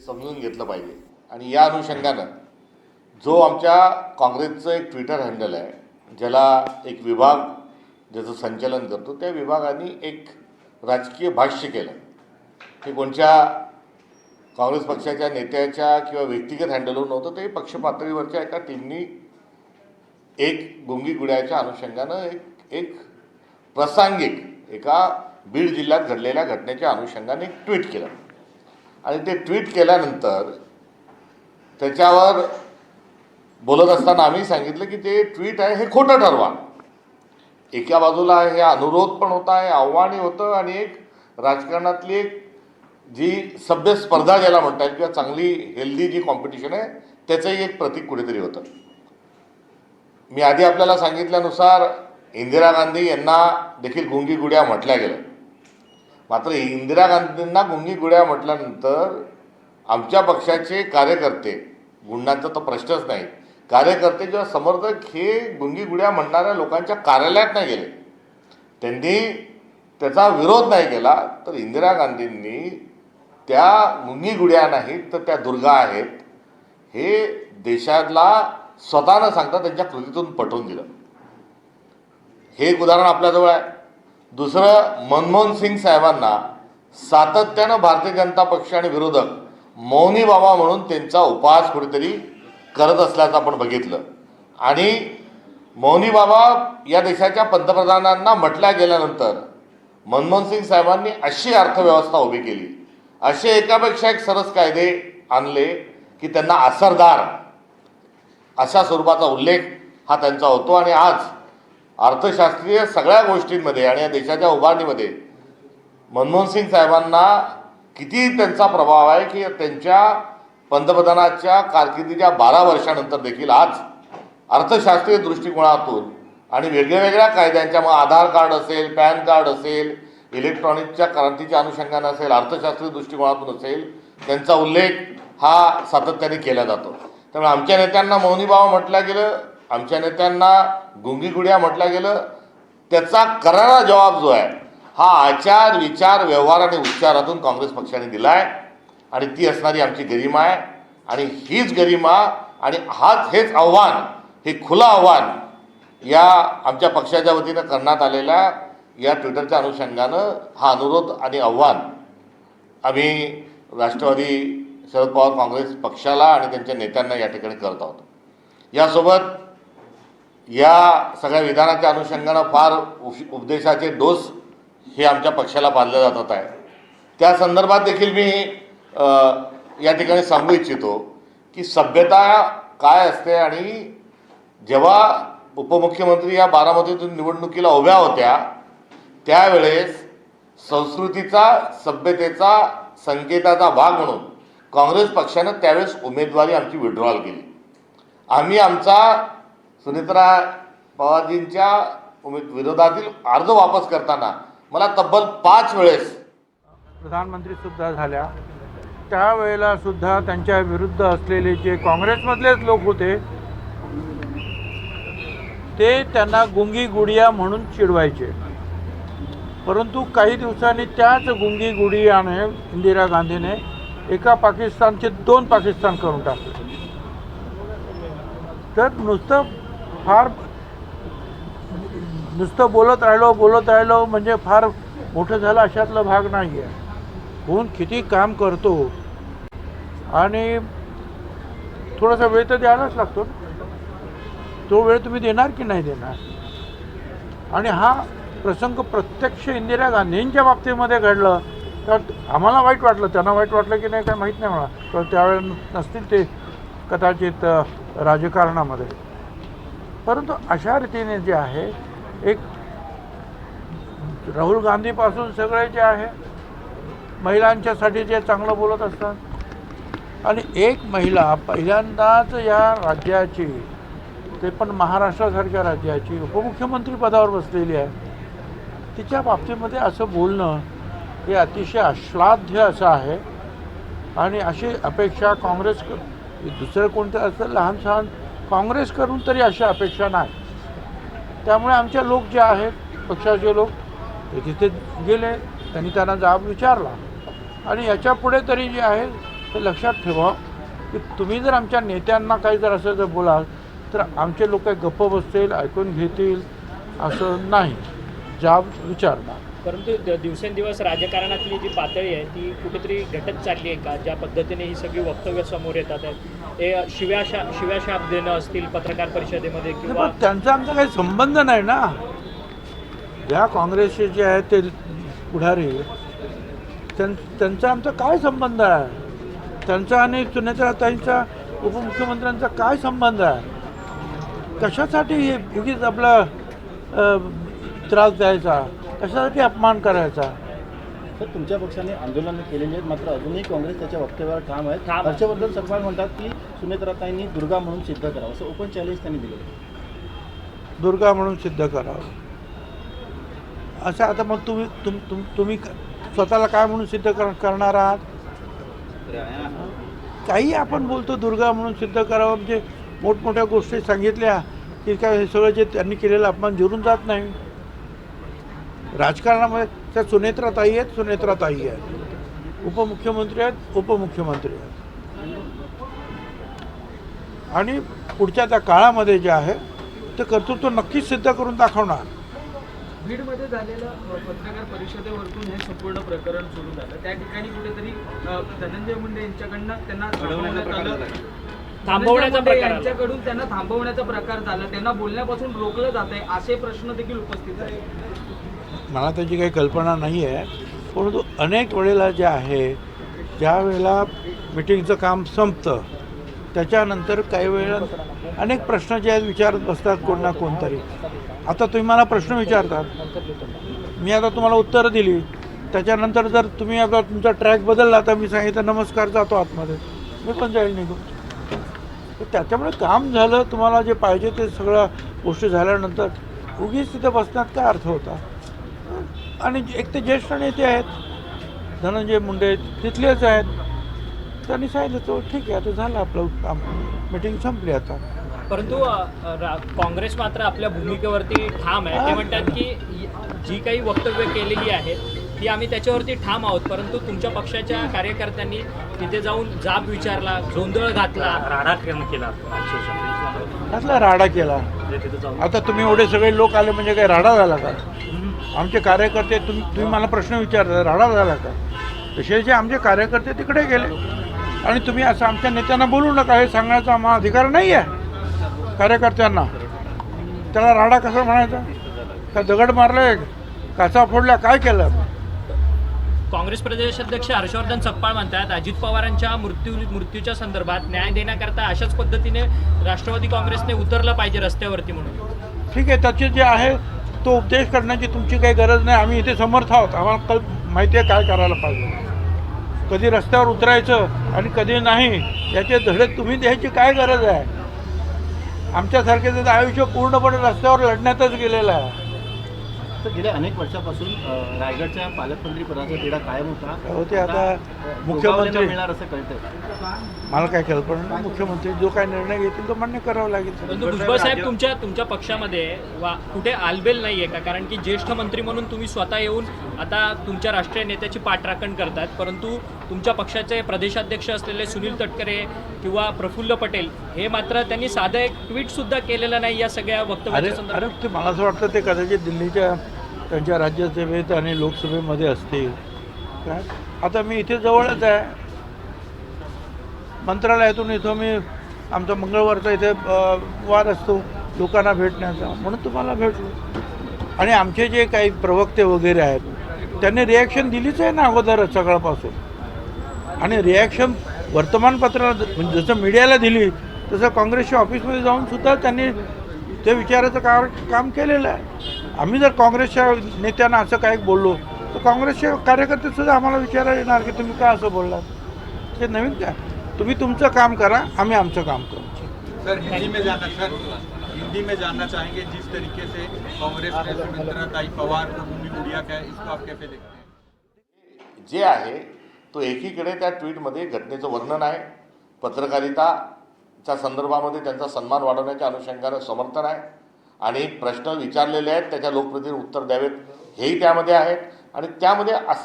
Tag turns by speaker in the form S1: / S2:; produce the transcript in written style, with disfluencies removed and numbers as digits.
S1: समजून घेतलं पाहिजे। आणि या अनुषंगानं जो आमच्या काँग्रेसचं एक ट्विटर हँडल आहे, ज्याला एक विभाग ज्याचं संचालन करतो, त्या विभागाने एक राजकीय भाष्य केलं की कोणत्या काँग्रेस पक्षाच्या नेत्याच्या किंवा व्यक्तिगत हँडलवर नव्हतं, ते पक्ष पातळीवरच्या एका टीमनी एक गुंगी गुड्याच्या अनुषंगानं एक प्रासंगिक एका बीड जिल्ह्यात घडलेल्या घटनेच्या अनुषंगाने एक ट्विट केलं। आणि ते ट्विट केल्यानंतर त्याच्यावर बोलत असताना आम्ही सांगितलं की ते ट्विट आहे हे खोटं ठरवा। एका बाजूला हे अनुरोध पण होता, हे आव्हानही होतं, आणि एक राजकारणातली एक जी सभ्य स्पर्धा ज्याला म्हणतात किंवा चांगली हेल्दी जी कॉम्पिटिशन आहे त्याचंही एक प्रतीक कुठेतरी होतं। मी आधी आपल्याला सांगितल्यानुसार इंदिरा गांधी यांना देखील गुंगी गुड्या म्हटल्या गेलं। मात्र इंदिरा गांधींना गुंगी गुड्या म्हटल्यानंतर आमच्या पक्षाचे कार्यकर्ते, गुंडांचा तर प्रश्नच नाही, कार्यकर्ते किंवा समर्थक हे गुंगी गुड्या म्हणणाऱ्या लोकांच्या कार्यालयात नाही गेले, त्यांनी त्याचा विरोध नाही केला। तर इंदिरा गांधींनी त्या गुंगी गुड्या नाहीत तर त्या दुर्गा आहेत हे देशाला स्वतःनं सांगता त्यांच्या कृतीतून पटवून दिलं। हे एक उदाहरण आपल्याजवळ आहे। दुसरं, मनमोहन सिंग साहेबांना सातत्यानं भारतीय जनता पक्ष आणि विरोधक मौनी बाबा म्हणून त्यांचा उपहास कुठेतरी करत असल्याचं आपण बघितलं। आणि मौनी बाबा या देशाच्या पंतप्रधानांना म्हटल्या गेल्यानंतर मनमोहन सिंग साहेबांनी अशी अर्थव्यवस्था उभी केली, असे एकापेक्षा एक सरस कायदे आणले की त्यांना असरदार अशा स्वरूपाचा उल्लेख हा त्यांचा होतो। आणि आज अर्थशास्त्रीय सगळ्या गोष्टींमध्ये आणि या देशाच्या उभारणीमध्ये मनमोहन सिंग साहेबांना किती त्यांचा प्रभाव आहे की त्यांच्या पंतप्रधानाच्या कारकिर्दीच्या 12 वर्षानंतर देखील आज अर्थशास्त्रीय दृष्टिकोनातून आणि वेगवेगळ्या कायद्यांच्या, मग आधार कार्ड असेल, पॅन कार्ड असेल, इलेक्ट्रॉनिकच्या क्रांतीच्या अनुषंगाने असेल, अर्थशास्त्रीय दृष्टिकोनातून असेल, त्यांचा उल्लेख हा सातत्याने केला जातो। त्यामुळे आमच्या नेत्यांना मौनी बाबा म्हटलं गेलं, आमच्या नेत्यांना गुंगी गुड्या म्हटलं गेलं, त्याचा करारा जबाब जो आहे हा आचार, विचार, व्यवहार आणि उच्चारातून काँग्रेस पक्षाने दिला आहे। आणि ती असणारी आमची गरिमा आहे। आणि हीच गरिमा आणि हेच आव्हान, हे खुलं आव्हान या आमच्या पक्षाच्या वतीनं करण्यात आलेल्या या ट्विटरच्या अनुषंगानं हा अनुरोध आणि आव्हान आम्ही राष्ट्रवादी शरद पवार काँग्रेस पक्षाला आणि त्यांच्या नेत्यांना या ठिकाणी करत आहोत। यासोबत या सगळ्या विधानाच्या अनुषंगानं फार उपदेशाचे डोस हे आमच्या पक्षाला पाळले जातात आहे। त्या संदर्भात देखील मी या ठिकाणी सांगू इच्छितो की सभ्यता काय असते। आणि जेव्हा उपमुख्यमंत्री या बारामतीतून निवडणुकीला उभ्या होत्या त्यावेळेस संस्कृतीचा, सभ्यतेचा, संकेताचा भाग म्हणून काँग्रेस पक्षानं त्यावेळेस उमेदवारी आमची विड्रॉल केली। आम्ही आमचा सुनेत्रा पवारजींच्या विरोधातील अर्ज वापस करताना मला तब्बल 5 वेळेस
S2: प्रधानमंत्री सुद्धा झाल्या, त्यावेळेला सुद्धा त्यांच्या विरुद्ध असलेले जे काँग्रेसमधलेच लोक होते ते त्यांना गुंगी गुडिया म्हणून चिडवायचे। परंतु काही दिवसांनी त्याच गुंगी गुडियाने इंदिरा गांधीने एका पाकिस्तानचे 2 पाकिस्तान करून टाकले। तर नुसतं बोलत राहिलो म्हणजे फार मोठं झालं अशातला भाग नाही आहे। कोण किती काम करतो आणि थोडासा वेळ तर द्यायलाच लागतो, तो वेळ तुम्ही देणार की नाही देणार। आणि हा प्रसंग प्रत्यक्ष इंदिरा गांधींच्या बाबतीमध्ये घडलं तर आम्हाला वाईट वाटलं, त्यांना वाईट वाटलं की नाही काय माहीत नाही मला, तर त्यावेळेला नसतील ते कदाचित राजकारणामध्ये। परंतु अशा रीतीने जे आहे एक राहुल गांधीपासून सगळे जे आहे महिलांच्यासाठी जे चांगलं बोलत असतात, आणि एक महिला पहिल्यांदाच या राज्याची, ते पण महाराष्ट्रासारख्या राज्याची उपमुख्यमंत्री पदावर बसलेली आहे, तिच्या बाबतीमध्ये असं बोलणं हे अतिशय अश्लाघ्य असं आहे। आणि अशी अपेक्षा काँग्रेस, दुसरं कोणतं असं लहान सहान काँग्रेस करून तरी अशा अपेक्षा नाही। त्यामुळे आमचे लोक जे आहेत, पक्षाचे लोक, ते तिथे गेले, त्यांनी त्यांना जाब विचारला आणि याच्या पुढे तरी जे आहे तर लक्षात ठेवा की तुम्ही जर आमच्या नेत्यांना काही जर असं जर बोलाल तर आमचे लोक गप्प बसतील, ऐकून घेतील असं नाही, जाब विचारणार.
S3: परंतु दिवसेंदिवस राजकारणातली जी पातळी आहे ती कुठेतरी घटत चालली आहे का? ज्या पद्धतीने ही सगळी वक्तव्य समोर येतात आहेत, हे शिव्याशाप देणं असतील पत्रकार परिषदेमध्ये किंवा
S2: पण त्यांचा आमचा काही संबंध नाही ना. ज्या काँग्रेसचे जे आहेत ते पुढारी त्यांचा आमचा काय संबंध आहे? त्यांचा आणि सुनेत्राताईंचा उपमुख्यमंत्र्यांचा काय संबंध आहे? कशासाठी हे उगीच आपला त्रास द्यायचा, कशासाठी अपमान करायचा?
S4: तर तुमच्या पक्षाने आंदोलनं केलेली आहेत, मात्र अजूनही काँग्रेस त्याच्या वक्तव्यावर ठाम आहे.
S3: ठाम.
S4: हर्षवर्धन सपकाळ म्हणतात की सुनेत्राताईंनी दुर्गा म्हणून सिद्ध करावं, असं ओपन चॅलेंज त्यांनी दिलं.
S2: दुर्गा म्हणून सिद्ध करावं असं. आता मग तुम्ही स्वतःला काय म्हणून सिद्ध करणार आहात? काही आपण बोलतो दुर्गा म्हणून सिद्ध करावं म्हणजे मोठमोठ्या गोष्टी सांगितल्या की काय हे सगळं जे त्यांनी केलेलं अपमान जिरून जात नाही. राजकारणामध्ये त्या सुनेत्राताई आहेत, उपमुख्यमंत्री आहेत, उपमुख्यमंत्री आहेत, आणि पुढच्या त्या काळामध्ये जे आहे ते कर्तृत्व नक्कीच सिद्ध करून दाखवणार.
S5: बीडमध्ये झालेल्या पत्रकार परिषदेवरतून हे संपूर्ण प्रकरण सुरू झालं. त्या ठिकाणी कुठेतरी धनंजय मुंडे यांच्याकडनं त्यांना
S3: थांबवण्याचा प्रकार आला.
S5: यांच्याकडून त्यांना थांबवण्याचा प्रकार झाला, त्यांना बोलण्यापासून रोखलं जात आहे असे प्रश्न देखील उपस्थित झाले.
S2: मला त्याची काही कल्पना नाही आहे, परंतु अनेक वेळेला जे आहे ज्या वेळेला मिटिंगचं काम संपतं त्याच्यानंतर काही वेळेला अनेक प्रश्न जे आहेत विचारत बसतात कोण ना कोणतरी. आता तुम्ही मला प्रश्न विचारतात, मी आता तुम्हाला उत्तरं दिली, त्याच्यानंतर जर तुम्ही आता तुमचा ट्रॅक बदलला तर मी सांगितलं नमस्कार जातो आतमध्ये, मी पण जाईल निघून. तर त्याच्यामुळे काम झालं, तुम्हाला जे पाहिजे ते सगळ्या गोष्टी झाल्यानंतर उगीच तिथे बसण्यात काय अर्थ होता? आणि एक ते ज्येष्ठ नेते आहेत धनंजय मुंडे, तिथलेच आहेत, त्यांनी सांगितलं तो ठीक आहे, आता झालं आपलं काम, मीटिंग संपली आता.
S3: परंतु काँग्रेस मात्र आपल्या भूमिकेवरती ठाम आहे. ते म्हणतात की जी काही वक्तव्य केलेली आहेत ती आम्ही त्याच्यावरती ठाम आहोत, परंतु तुमच्या पक्षाच्या कार्यकर्त्यांनी तिथे जाऊन जाब विचारला, गोंधळ घातला, राडा केला.
S2: त्यातला राडा केला. आता तुम्ही एवढे सगळे लोक आले म्हणजे काय राडा झाला का? आमचे कार्यकर्ते तुम्ही मला प्रश्न विचारता राडा झाला का? तसेचे आमचे कार्यकर्ते तिकडे गेले आणि तुम्ही असं आमच्या नेत्यांना बोलू नका हे सांगण्याचा आम्हाला अधिकार नाही आहे कार्यकर्त्यांना. त्याला राडा कसा म्हणायचा? का दगड मारले, काचा फोडल्या, काय केलं?
S3: काँग्रेस प्रदेशाध्यक्ष हर्षवर्धन सपकाळ म्हणतात अजित पवारांच्या मृत्यूच्या संदर्भात न्याय देण्याकरता अशाच पद्धतीने राष्ट्रवादी काँग्रेसने उतरलं पाहिजे रस्त्यावरती म्हणून.
S2: ठीक आहे, त्याचे जे आहे तो उपदेश करण्याची तुमची काही गरज नाही. आम्ही इथे समर्थ आहोत, आम्हाला माहिती आहे काय करायला पाहिजे, कधी रस्त्यावर उतरायचं आणि कधी नाही याचे धडे तुम्ही द्यायची काय गरज आहे? आमच्यासारखे आयुष्य पूर्णपणे रस्त्यावर लढण्यातच गेलेलं आहे.
S4: तर गेल्या अनेक वर्षापासून रायगडच्या पालकमंत्री पदाचा तिढा कायम होता.
S2: होते आता मुख्यमंत्री
S4: मिळणार असं कळतंय.
S2: मला काय कल्पना नाही. मुख्यमंत्री जो काय निर्णय घेतील तो मान्य करावा लागेल.
S3: परंतु भुजबळ साहेब तुमच्या पक्षामध्ये कुठे आलबेल नाहीये का? कारण की ज्येष्ठ मंत्री म्हणून तुम्ही स्वतः येऊन आता तुमच्या राष्ट्रीय नेत्याची पाठराखण करतात, परंतु तुमच्या पक्षाचे प्रदेशाध्यक्ष असलेले सुनील तटकरे किंवा प्रफुल्ल पटेल हे मात्र त्यांनी साधं एक ट्विट सुद्धा केलेलं नाही या सगळ्या वक्तव्याच्या संदर्भात.
S2: अरे ते मला असं वाटतं ते कदाचित दिल्लीच्या त्यांच्या राज्यसभेत आणि लोकसभेमध्ये असतील काय. आता मी इथे जवळच आहे, मंत्रालयातून इथं मी आमचा मंगळवारचा इथे वार असतो लोकांना भेटण्याचा, म्हणून तुम्हाला भेटलो. आणि आमचे जे काही प्रवक्ते वगैरे आहेत त्यांनी रिॲक्शन दिलीच आहे ना अगोदरच सकाळपासून. आणि रिॲक्शन वर्तमानपत्राला म्हणजे जसं मीडियाला दिली तसं काँग्रेसच्या ऑफिसमध्ये जाऊन सुद्धा त्यांनी ते विचारायचं काम केलेलं आहे. आम्ही जर काँग्रेसच्या नेत्यांना असं काही बोललो तर काँग्रेसचे कार्यकर्ते सुद्धा आम्हाला विचारायला येणार की तुम्ही का असं बोललात. ते नवीन काय, तुम्ही तुमचं काम करा, आम्ही आमचं काम करू.
S6: सर हिंदी में जानना चाहेंगे जिस तरीके से कांग्रेस ने सुमित्राताई पवार को भूमि बुढ़िया का है, इसको आप कैसे देखते हैं?
S1: जे आहे तो एकीकडे त्या ट्विटमध्ये घटनेचं वर्णन आहे, पत्रकारिताच्या संदर्भामध्ये त्यांचा सन्मान वाढवण्याच्या अनुषंगानं समर्थन आहे आणि प्रश्न विचारलेले आहेत त्याच्या लोकप्रतिनिधी उत्तर द्यावेत हेही त्यामध्ये आहेत. आणि त्यामध्ये